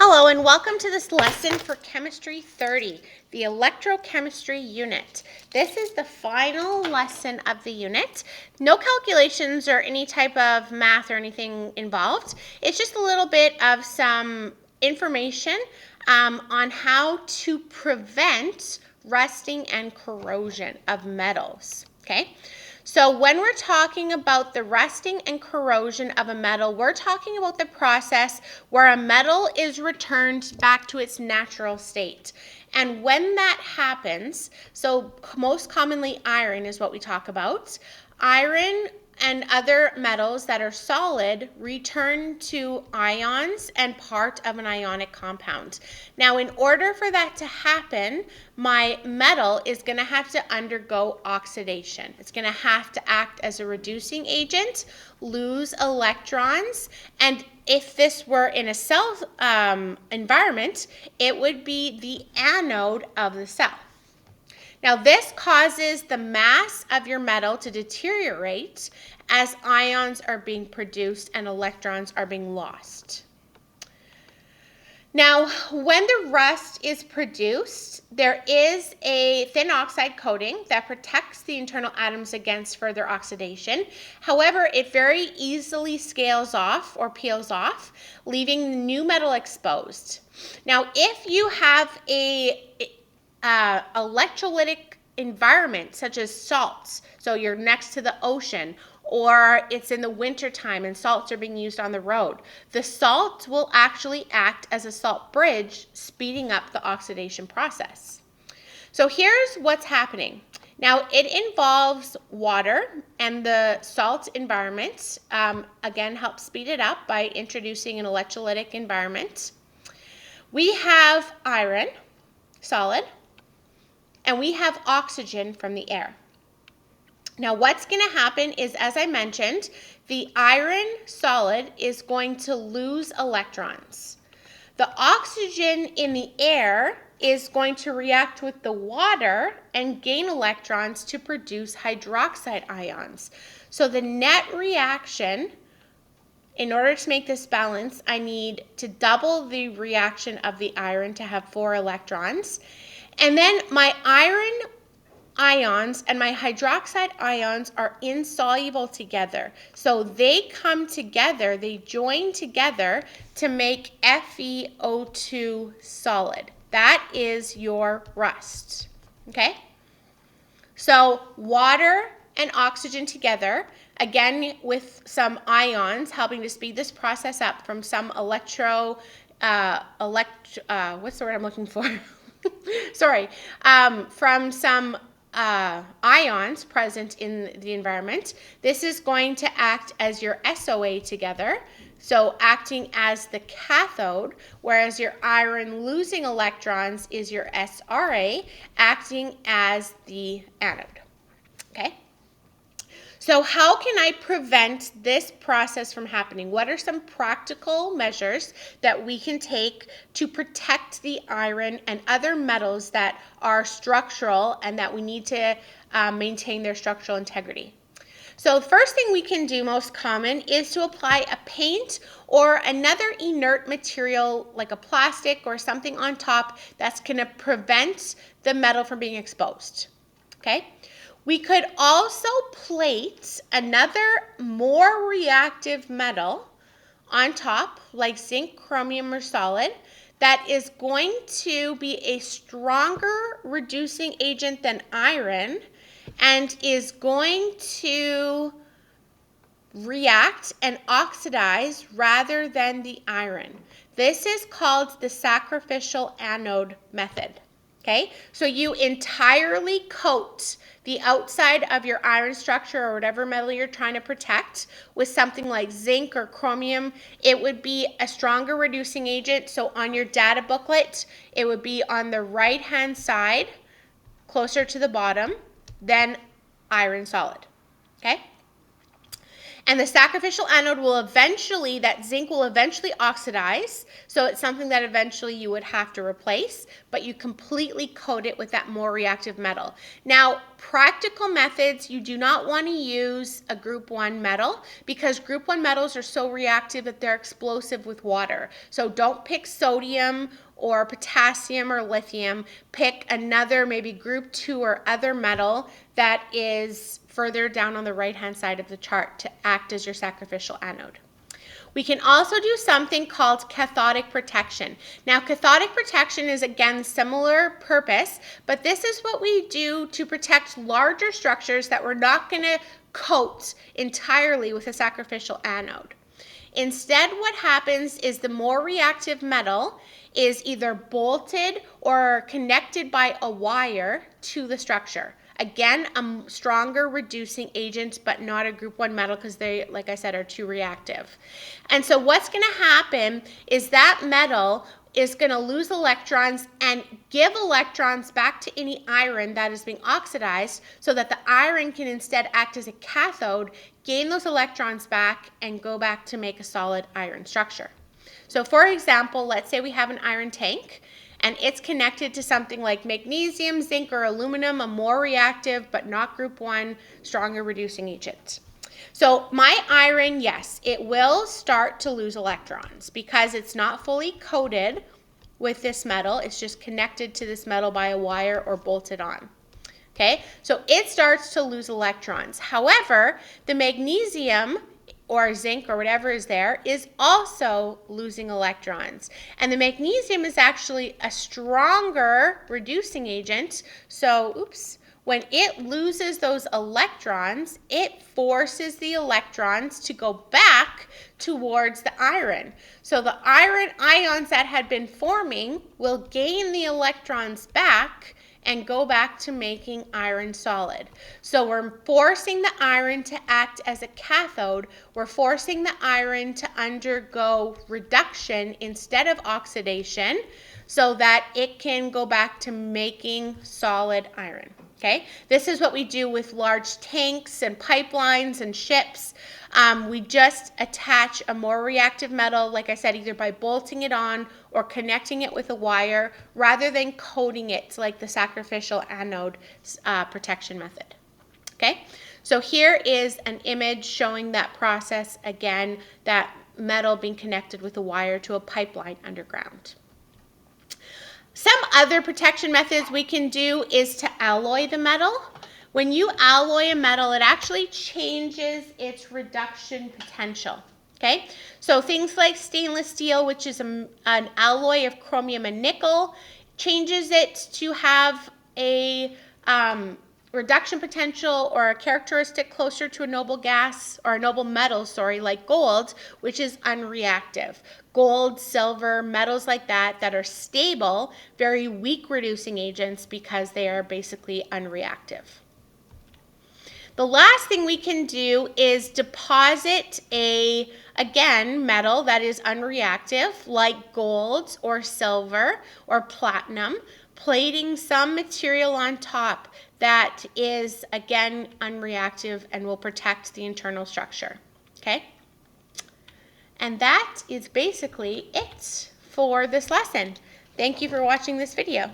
Hello and welcome to this lesson for Chemistry 30, the Electrochemistry unit. This is the final lesson of the unit. No calculations or any type of math or anything involved. It's just a little bit of some information on how to prevent rusting and corrosion of metals, okay? So when we're talking about the rusting and corrosion of a metal, we're talking about the process where a metal is returned back to its natural state. And when that happens, so most commonly iron is what we talk about. Iron and other metals that are solid return to ions and part of an ionic compound. Now, in order for that to happen, my metal is going to have to undergo oxidation. It's going to have to act as a reducing agent, lose electrons, and if this were in a cell environment, it would be the anode of the cell. Now, this causes the mass of your metal to deteriorate as ions are being produced and electrons are being lost. Now, when the rust is produced, there is a thin oxide coating that protects the internal atoms against further oxidation. However, it very easily scales off or peels off, leaving the new metal exposed. Now, if you have a electrolytic environment such as salts, so you're next to the ocean, or it's in the winter time and salts are being used on the road, the salt will actually act as a salt bridge, speeding up the oxidation process. So here's what's happening. Now, it involves water, and the salt environment, again, helps speed it up by introducing an electrolytic environment. We have iron, solid, and we have oxygen from the air. Now, what's going to happen is, as I mentioned, the iron solid is going to lose electrons. The oxygen in the air is going to react with the water and gain electrons to produce hydroxide ions. So the net reaction, in order to make this balance, I need to double the reaction of the iron to have 4 electrons. And then my iron ions and my hydroxide ions are insoluble together. So they come together, they join together to make FeO2 solid. That is your rust, okay? So water and oxygen together, again with some ions helping to speed this process up from some what's the word I'm looking for? Sorry, from some ions present in the environment. This is going to act as your SOA together, so acting as the cathode, whereas your iron losing electrons is your SRA, acting as the anode. Okay? So how can I prevent this process from happening? What are some practical measures that we can take to protect the iron and other metals that are structural and that we need to maintain their structural integrity? So the first thing we can do, most common, is to apply a paint or another inert material like a plastic or something on top that's going to prevent the metal from being exposed. Okay? We could also plate another more reactive metal on top, like zinc, chromium, or solid, that is going to be a stronger reducing agent than iron and is going to react and oxidize rather than the iron. This is called the sacrificial anode method. Okay, so you entirely coat the outside of your iron structure or whatever metal you're trying to protect with something like zinc or chromium. It would be a stronger reducing agent. So on your data booklet, it would be on the right-hand side, closer to the bottom, than iron solid. Okay? And the sacrificial anode will eventually, that zinc will eventually oxidize. So it's something that eventually you would have to replace, but you completely coat it with that more reactive metal. Now, practical methods, you do not want to use a group 1 metal because group 1 metals are so reactive that they're explosive with water. So don't pick sodium or potassium or lithium. Pick another maybe group 2 or other metal that is further down on the right-hand side of the chart to act as your sacrificial anode. We can also do something called cathodic protection. Now, cathodic protection is again similar purpose, but this is what we do to protect larger structures that we're not going to coat entirely with a sacrificial anode. Instead, what happens is the more reactive metal is either bolted or connected by a wire to the structure. Again, a stronger reducing agent, but not a group 1 metal because they, like I said, are too reactive. And so what's going to happen is that metal is going to lose electrons and give electrons back to any iron that is being oxidized so that the iron can instead act as a cathode, gain those electrons back, and go back to make a solid iron structure. So for example, let's say we have an iron tank and it's connected to something like magnesium, zinc, or aluminum, a more reactive but not group 1, stronger reducing agent. So my iron, yes, it will start to lose electrons because it's not fully coated with this metal. It's just connected to this metal by a wire or bolted on. Okay, so it starts to lose electrons. However, the magnesium or zinc or whatever is there is also losing electrons. And the magnesium is actually a stronger reducing agent. So, when it loses those electrons, it forces the electrons to go back towards the iron. So the iron ions that had been forming will gain the electrons back and go back to making iron solid. So we're forcing the iron to act as a cathode. We're forcing the iron to undergo reduction instead of oxidation so that it can go back to making solid iron. Okay, this is what we do with large tanks and pipelines and ships. We just attach a more reactive metal, like I said, either by bolting it on or connecting it with a wire rather than coating it like the sacrificial anode protection method. Okay, so here is an image showing that process again, that metal being connected with a wire to a pipeline underground. Some other protection methods we can do is to alloy the metal. When you alloy a metal, it actually changes its reduction potential. Okay, so things like stainless steel, which is an alloy of chromium and nickel, changes it to have a reduction potential or a characteristic closer to a noble gas or a noble metal, like gold, which is unreactive. Gold, silver, metals like that are stable, very weak reducing agents because they are basically unreactive. The last thing we can do is deposit again, metal that is unreactive like gold or silver or platinum, plating some material on top that is, again, unreactive and will protect the internal structure. Okay? And that is basically it for this lesson. Thank you for watching this video.